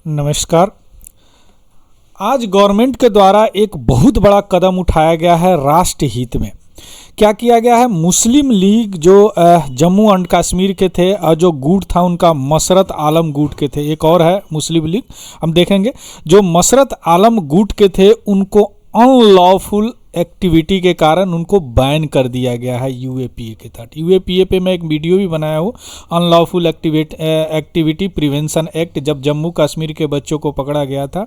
नमस्कार। आज गवर्नमेंट के द्वारा एक बहुत बड़ा कदम उठाया गया है राष्ट्र हित में। क्या किया गया है? मुस्लिम लीग जो जम्मू एंड कश्मीर के थे और जो गुट था उनका मसरत आलम गुट के थे, एक और है मुस्लिम लीग, हम देखेंगे। जो मसरत आलम गुट के थे उनको अनलॉफुल एक्टिविटी के कारण उनको बैन कर दिया गया है यूएपीए के तहत। यूएपीए पे मैं एक वीडियो भी बनाया हूँ, अनलॉफुल एक्टिविटी प्रिवेंशन एक्ट, जब जम्मू कश्मीर के बच्चों को पकड़ा गया था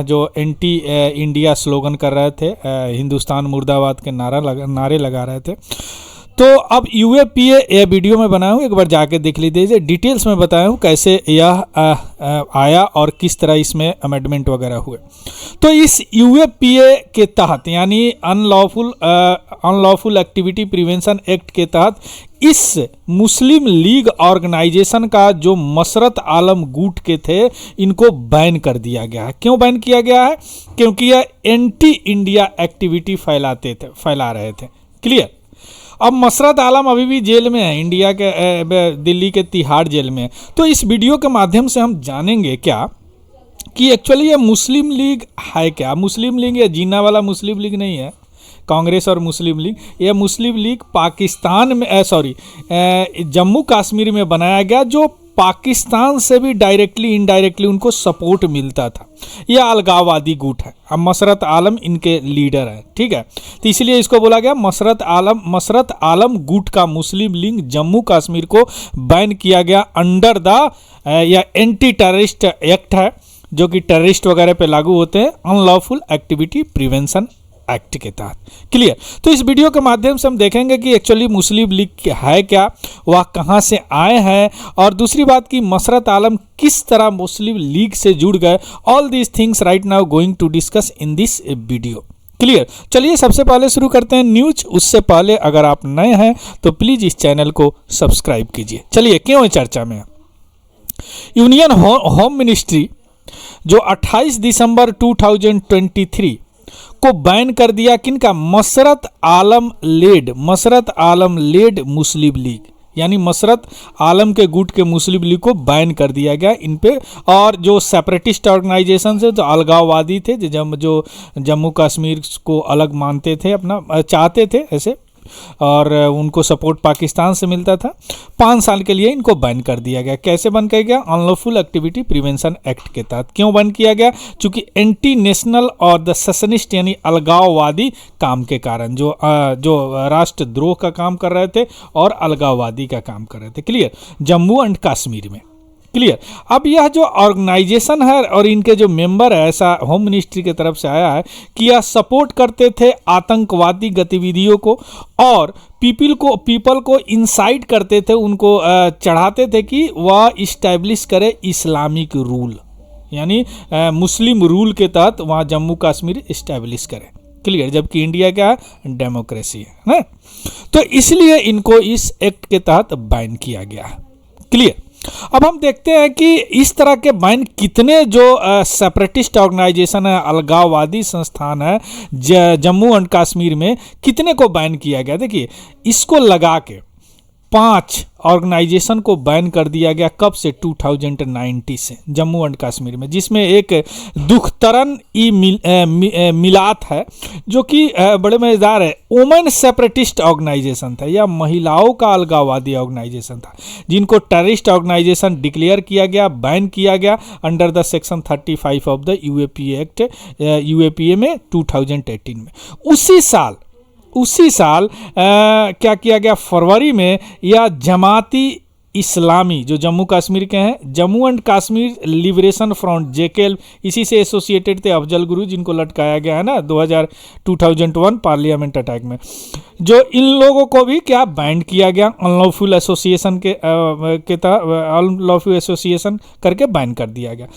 जो एंटी इंडिया स्लोगन कर रहे थे, हिंदुस्तान मुर्दाबाद के नारे लगा रहे थे। तो अब यूएपीए यह वीडियो में बनाया हूँ, एक बार जाके देख लीजिए। डिटेल्स में बताया हूँ कैसे यह आया और किस तरह इसमें अमेंडमेंट वगैरह हुए। तो इस यूएपीए के तहत यानी अनलॉफुल एक्टिविटी प्रिवेंशन एक्ट के तहत इस मुस्लिम लीग ऑर्गेनाइजेशन का जो मसरत आलम गुट के थे इनको बैन कर दिया गया है। क्यों बैन किया गया है? क्योंकि यह एंटी इंडिया एक्टिविटी फैला रहे थे। क्लियर। अब मसरत आलम अभी भी जेल में है, इंडिया के दिल्ली के तिहाड़ जेल में है। तो इस वीडियो के माध्यम से हम जानेंगे क्या कि एक्चुअली ये मुस्लिम लीग है क्या। मुस्लिम लीग ये जीना वाला मुस्लिम लीग नहीं है, कांग्रेस और मुस्लिम लीग। यह मुस्लिम लीग पाकिस्तान में जम्मू कश्मीर में बनाया गया, जो पाकिस्तान से भी डायरेक्टली इनडायरेक्टली उनको सपोर्ट मिलता था। यह अलगाववादी गुट है। अब मसरत आलम इनके लीडर है, ठीक है। तो इसलिए इसको बोला गया मसरत आलम गुट का मुस्लिम लीग जम्मू कश्मीर को बैन किया गया अंडर द या एंटी टेररिस्ट एक्ट है, जो कि टेररिस्ट वगैरह पे लागू होते हैं, अनलॉफुल एक्टिविटी प्रिवेंशन एक्ट के तहत। क्लियर। तो इस वीडियो के माध्यम से हम देखेंगे कि एक्चुअली मुस्लिम लीग है क्या, वह कहां से आए हैं, और दूसरी बात कि मसरत आलम किस तरह मुस्लिम लीग से जुड़ गए। All these things right now going to discuss in this video. Clear. चलिए सबसे पहले शुरू करते हैं न्यूज। उससे पहले अगर आप नए हैं तो प्लीज इस चैनल को सब्सक्राइब कीजिए। चलिए क्यों चर्चा में है। यूनियन होम मिनिस्ट्री जो 28 दिसंबर 2023 को बैन कर दिया किनका? मसरत आलम लेड मुस्लिम लीग, यानी मसरत आलम के गुट के मुस्लिम लीग को बैन कर दिया गया इन पे। और जो सेपरेटिस्ट ऑर्गेनाइजेशन से जो अलगाववादी थे, जो जम्मू कश्मीर को अलग मानते थे, अपना चाहते थे ऐसे, और उनको सपोर्ट पाकिस्तान से मिलता था, 5 साल के लिए इनको बैन कर दिया गया। कैसे बैन किया गया? अनलॉफुल एक्टिविटी प्रिवेंशन एक्ट के तहत। क्यों बैन किया गया? क्योंकि एंटी नेशनल और द सेशनिस्ट यानी अलगाववादी काम के कारण, जो राष्ट्रद्रोह का काम कर रहे थे और अलगाववादी का काम कर रहे थे। क्लियर। जम्मू एंड कश्मीर में। क्लियर। अब यह जो ऑर्गेनाइजेशन है और इनके जो मेंबर है, ऐसा होम मिनिस्ट्री की तरफ से आया है कि यह सपोर्ट करते थे आतंकवादी गतिविधियों को और पीपल को इंसाइट करते थे, उनको चढ़ाते थे कि वह इस्टेब्लिश करे इस्लामिक रूल, यानी मुस्लिम रूल के तहत वहाँ जम्मू कश्मीर इस्टेब्लिश करे। क्लियर। जबकि इंडिया क्या है? डेमोक्रेसी है ना? तो इसलिए इनको इस एक्ट के तहत बैन किया गया है। क्लियर। अब हम देखते हैं कि इस तरह के बैन कितने जो सेपरेटिस्ट ऑर्गेनाइजेशन है, अलगाववादी संस्थान है जम्मू एंड कश्मीर में, कितने को बैन किया गया। देखिए इसको लगा के 5 ऑर्गेनाइजेशन को बैन कर दिया गया। कब से? 2019 से जम्मू एंड कश्मीर में, जिसमें एक दुख्तरन मिलात है जो कि बड़े मजेदार है। वुमेन सेपरेटिस्ट ऑर्गेनाइजेशन था, या महिलाओं का अलगाववादी ऑर्गेनाइजेशन था, जिनको टेररिस्ट ऑर्गेनाइजेशन डिक्लेयर किया गया, बैन किया गया under the section 35 of the UAPA act, UAPA में 2018 में। उसी साल क्या किया गया? फरवरी में यह जमाती इस्लामी जो जम्मू कश्मीर के हैं, Jammu and Kashmir liberation front JKL, इसी से एसोसिएटेड थे अफजल गुरु, जिनको लटकाया गया है ना 2001 पार्लियामेंट अटैक में। जो इन लोगों को भी क्या बैन किया गया, अनलॉफुल एसोसिएशन के अनलॉफुल एसोसिएशन करके बैन कर दिया गया।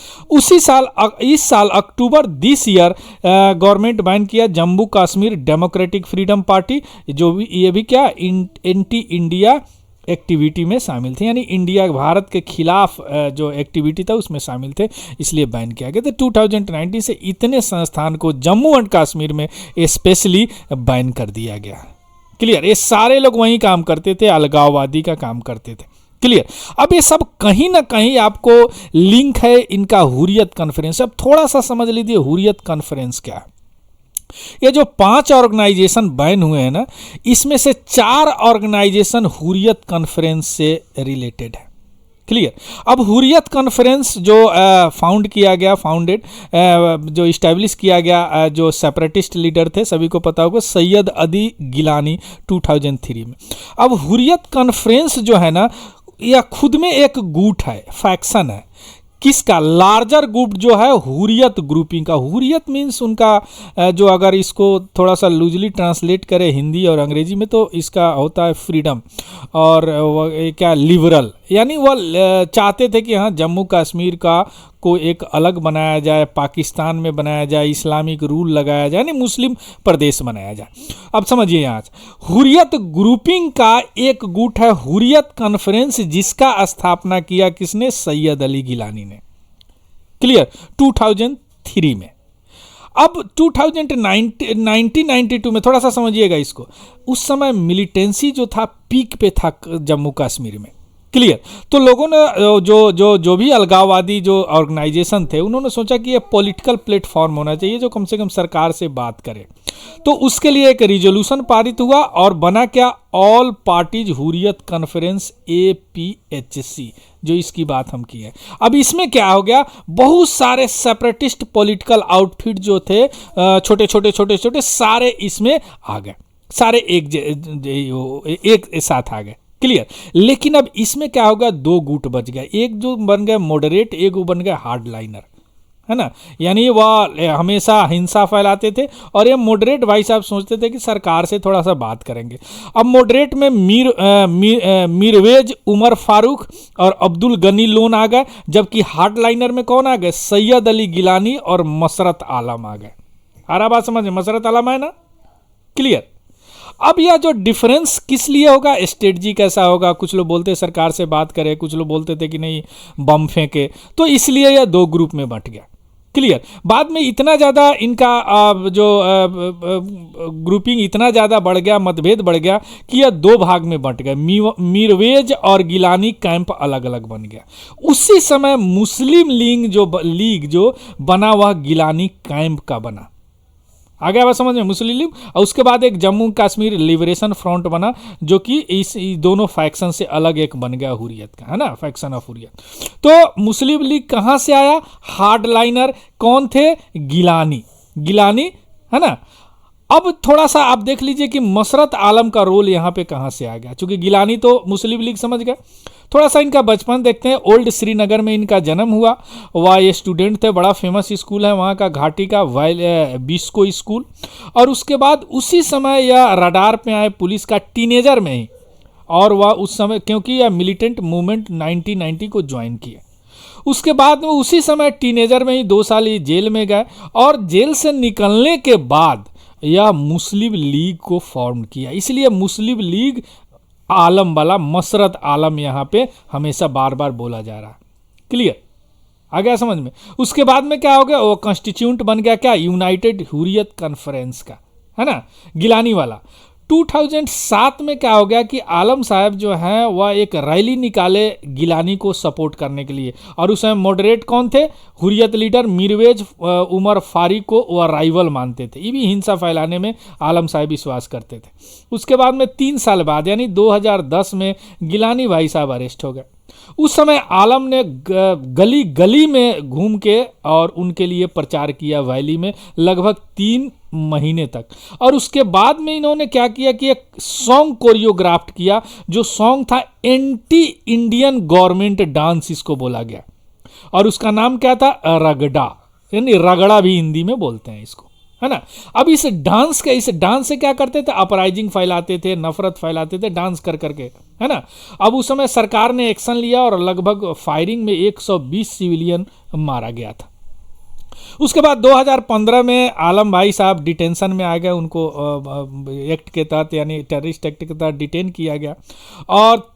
इस साल अक्टूबर दिस ईयर गवर्नमेंट बैन किया Jammu Kashmir democratic freedom party, जो भी ये भी क्या एंटी इंडिया एक्टिविटी में शामिल थे, यानी इंडिया भारत के खिलाफ जो एक्टिविटी था उसमें शामिल थे, इसलिए बैन किया गया। तो 2019 से इतने संस्थान को जम्मू एंड कश्मीर में स्पेशली बैन कर दिया गया। क्लियर। ये सारे लोग वहीं काम करते थे, अलगाववादी का काम करते थे। क्लियर। अब ये सब कहीं ना कहीं आपको लिंक है इनका हुर्रियत कॉन्फ्रेंस। अब थोड़ा सा समझ लीजिए हुर्रियत कॉन्फ्रेंस क्या है। ये जो 5 ऑर्गेनाइजेशन बैन हुए हैं ना, इसमें से 4 ऑर्गेनाइजेशन हुर्रियत कॉन्फ्रेंस से रिलेटेड है। क्लियर। अब हुर्रियत कॉन्फ्रेंस जो फाउंड किया गया, जो इस्टेब्लिश किया गया, जो सेपरेटिस्ट लीडर थे, सभी को पता होगा, सैयद अली गिलानी 2003 में। अब हुर्रियत कॉन्फ्रेंस जो है ना, यह खुद में एक गुट है, फैक्शन है। किसका? लार्जर ग्रुप जो है हुर्रियत ग्रुपिंग का। हुर्रियत मीन्स उनका जो, अगर इसको थोड़ा सा लूजली ट्रांसलेट करें हिंदी और अंग्रेजी में, तो इसका होता है फ्रीडम, और क्या, लिबरल। यानी वह चाहते थे कि हाँ जम्मू कश्मीर का को एक अलग बनाया जाए, पाकिस्तान में बनाया जाए, इस्लामिक रूल लगाया जाए, यानी मुस्लिम प्रदेश बनाया जाए। अब समझिए यहाँ हुर्रियत ग्रुपिंग का एक गुट है हुर्रियत कॉन्फ्रेंस, जिसका स्थापना किया किसने? सैयद अली गिलानी ने। क्लियर। 2003 में। अब 1992 में थोड़ा सा समझिएगा इसको, उस समय मिलिटेंसी जो था पीक पे था जम्मू कश्मीर में। क्लियर। तो लोगों ने जो भी अलगाववादी जो ऑर्गेनाइजेशन थे, उन्होंने सोचा कि ये पॉलिटिकल प्लेटफॉर्म होना चाहिए जो कम से कम सरकार से बात करे। तो उसके लिए एक रिजोल्यूशन पारित हुआ और बना क्या? All parties Hurriyat conference, APHC, जो इसकी बात हम की है। अब इसमें क्या हो गया? बहुत सारे सेपरेटिस्ट पॉलिटिकल आउटफिट जो थे, छोटे छोटे सारे इसमें आ गए, सारे एक साथ आ गए। क्लियर। लेकिन अब इसमें क्या होगा? 2 गुट बच गए, एक जो बन गए मॉडरेट, एक वो बन गए हार्ड लाइनर, है ना। यानी वह हमेशा हिंसा फैलाते थे, और ये मॉडरेट भाई साहब सोचते थे कि सरकार से थोड़ा सा बात करेंगे। अब मॉडरेट में मीरवेज उमर फारूक और अब्दुल गनी लोन आ गए, जबकि हार्ड लाइनर में कौन आ गए? सैयद अली गिलानी और मसरत आलम आ गए। आ रहा बात समझ में? मसरत आलम है ना। क्लियर। अब यह जो डिफरेंस किस लिए होगा? स्ट्रेटजी कैसा होगा? कुछ लोग बोलते सरकार से बात करें, कुछ लोग बोलते थे कि नहीं बम फेंके, तो इसलिए यह 2 ग्रुप में बंट गया। क्लियर। बाद में इतना ज़्यादा इनका ग्रुपिंग इतना ज़्यादा बढ़ गया, मतभेद बढ़ गया कि यह 2 भाग में बंट गए। मीरवेज और गिलानी कैंप अलग अलग बन गया। उसी समय मुस्लिम लीग जो बना वह गिलानी कैंप का बना। आ गया बात समझ में? मुस्लिम लीग। और उसके बाद एक जम्मू कश्मीर लिबरेशन फ्रंट बना, जो कि इस दोनों फैक्शन से अलग एक बन गया हुर्रियत का, है ना, फैक्शन ऑफ हुर्रियत। तो मुस्लिम लीग कहाँ से आया? हार्ड लाइनर कौन थे? गिलानी, है ना। अब थोड़ा सा आप देख लीजिए कि मसरत आलम का रोल यहाँ पे कहाँ से आ गया, क्योंकि गिलानी तो मुस्लिम लीग समझ गए। थोड़ा सा इनका बचपन देखते हैं। ओल्ड श्रीनगर में इनका जन्म हुआ। वह ये स्टूडेंट थे, बड़ा फेमस स्कूल है वहाँ का, घाटी का बिस्को स्कूल। और उसके बाद उसी समय यह रडार पे आए पुलिस का, टीनेजर में ही। और वह उस समय, क्योंकि यह मिलिटेंट मूवमेंट 1990 को ज्वाइन किए। उसके बाद में उसी समय टीनेजर में ही 2 साल ही जेल में गए, और जेल से निकलने के बाद यह मुस्लिम लीग को फॉर्म किया। इसलिए मुस्लिम लीग आलम वाला मसरत आलम यहाँ पे हमेशा बार बार बोला जा रहा है। क्लियर। आ गया समझ में? उसके बाद में क्या हो गया? वो कॉन्स्टिट्यूंट बन गया क्या? यूनाइटेड हुर्रियत कॉन्फ्रेंस का, है ना, गिलानी वाला। 2007 में क्या हो गया कि आलम साहब जो हैं वह एक रैली निकाले गिलानी को सपोर्ट करने के लिए, और उस समय मॉडरेट कौन थे? हुर्रियत लीडर मीरवेज उमर फारूक को वह राइवल मानते थे। ये भी हिंसा फैलाने में आलम साहब विश्वास करते थे। उसके बाद में 3 साल बाद यानी 2010 में गिलानी भाई साहब अरेस्ट हो गए। उस समय आलम ने गली गली में घूम के और उनके लिए प्रचार किया वैली में लगभग 3 महीने तक। और उसके बाद में इन्होंने क्या किया कि एक सॉन्ग कोरियोग्राफ्ट किया, जो सॉन्ग था एंटी इंडियन गवर्नमेंट डांस, इसको बोला गया। और उसका नाम क्या था? रगड़ा, यानी रगड़ा भी हिंदी में बोलते हैं इसको, है ना। अब इस डांस से क्या करते थे? अपराइजिंग फैलाते थे, नफरत फैलाते थे डांस कर करके, है ना। अब उस समय सरकार ने एक्शन लिया और लगभग फायरिंग में 120 सिविलियन मारा गया था। उसके बाद 2015 में आलम भाई साहब डिटेंशन में आ गए। उनको एक्ट के तहत, यानी टेररिस्ट एक्ट के तहत डिटेन किया गया। और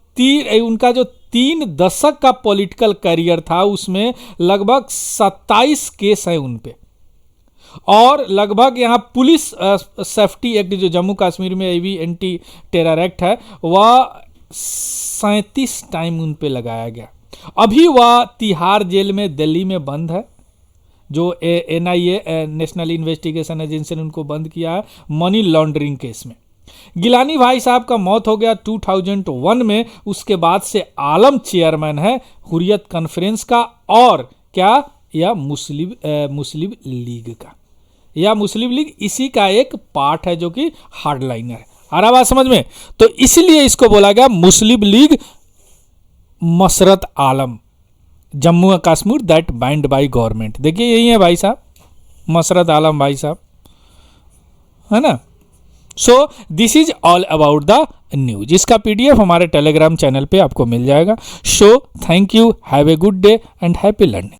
उनका जो 3 दशक का पॉलिटिकल करियर था, उसमें लगभग 27 केस हैं उन पे। और लगभग यहाँ पुलिस सेफ्टी एक्ट, जो जम्मू कश्मीर में भी एंटी टेरर एक्ट है, वह 37 टाइम उन पे लगाया गया। अभी वह तिहाड़ जेल में दिल्ली में बंद है, जो NIA नेशनल इन्वेस्टिगेशन एजेंसी ने उनको बंद किया है मनी लॉन्ड्रिंग केस में। गिलानी भाई साहब का मौत हो गया 2001 में। उसके बाद से आलम चेयरमैन है हुर्रियत कॉन्फ्रेंस का, और क्या, या मुस्लिम लीग का, या मुस्लिम लीग इसी का एक पार्ट है जो कि हार्डलाइनर है। आ रहा बात समझ में? तो इसलिए इसको बोला गया Muslim League Masarat Alam, Jammu and Kashmir that banned by government. देखिए यही है भाई साहब, मसरत आलम भाई साहब, है ना। So this is all about the news. इसका PDF हमारे टेलीग्राम चैनल पे आपको मिल जाएगा। So thank you, have a good day and happy learning.